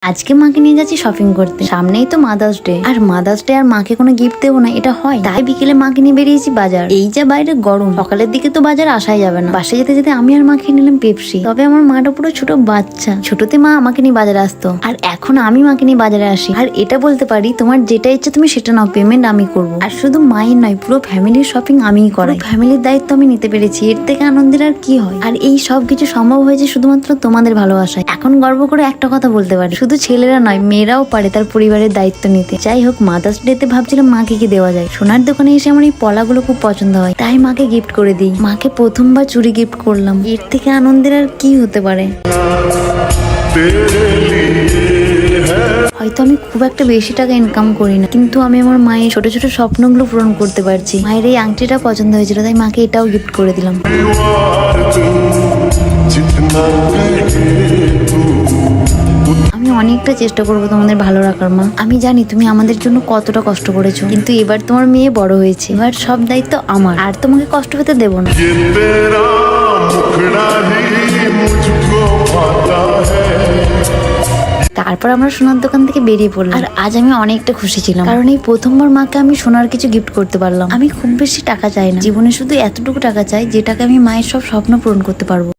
আজকে মাকে নিয়ে যাচ্ছি শপিং করতে, সামনেই তো মাদার্স ডে। আর মাদার্স ডে আর মাকে কোনো গিফট দেবো না, এটা হয়? তাই বিকেলে মাকে নিয়ে বেরিয়েছি বাজার। এই যে বাইরে গরম, সকালের দিকে তো বাজার আসাই যাবে না। বাসে যেতে যেতে আমি আর মাকে নিলাম পেপসি। তবে আমার মাটা পুরো ছোট বাচ্চা, ছোটতে মা আমাকে নিয়ে বাজারে আসতো, আর এখন আমি মাকে নিয়ে বাজারে আসি। আর এটা বলতে পারি, তোমার যেটা ইচ্ছা তুমি সেটা নাও, পেমেন্ট আমি করবো। আর শুধু মায়ের নয়, পুরো ফ্যামিলির শপিং আমিই করাই। ফ্যামিলির দায়িত্ব আমি নিতে পেরেছি, এর থেকে আনন্দের আর কি হয়? আর এই সব কিছু সম্ভব হয়েছে শুধুমাত্র তোমাদের ভালোবাসায়। এখন গর্ব করে একটা কথা বলতে পারি, শুধু ছেলেরা নয়, মেয়েরাও পারে তার পরিবারের দায়িত্ব নিতে। যাই হোক, মাদার্স ডে তে ভাবছিলাম মাকে কি দেওয়া যায়। সোনার দোকানে এসে আমার এই পলাগুলো খুব পছন্দ হয়, তাই মাকে গিফট করে দিই। মাকে প্রথমবার চুড়ি গিফট করলাম, এর থেকে আনন্দের আর কি হতে পারে? হয়তো আমি খুব একটা বেশি টাকা ইনকাম করি না, কিন্তু আমি আমার মায়ের ছোট ছোট স্বপ্নগুলো পূরণ করতে পারছি। মায়ের এই আংটিটা পছন্দ হয়েছিল, তাই মাকে এটাও গিফট করে দিলাম। আমি অনেকটা চেষ্টা করবো তোমাদের ভালো রাখার মা। আমি জানি তুমি আমাদের জন্য কতটা কষ্ট করেছো, কিন্তু এবার তোমার মেয়ে বড় হয়েছে, এবার সব দায়িত্ব আমার, আর তোমাকে কষ্ট পেতে দেবো না। তারপর আমরা সোনার দোকান থেকে বেরিয়ে পড়লাম। আর আজ আমি অনেকটা খুশি ছিলাম, কারণ এই প্রথমবার মাকে আমি সোনার কিছু গিফট করতে পারলাম। আমি খুব বেশি টাকা চাই না, জীবনে শুধু এতটুকু টাকা চাই, যেটাকে আমি মায়ের সব স্বপ্ন পূরণ করতে পারবো।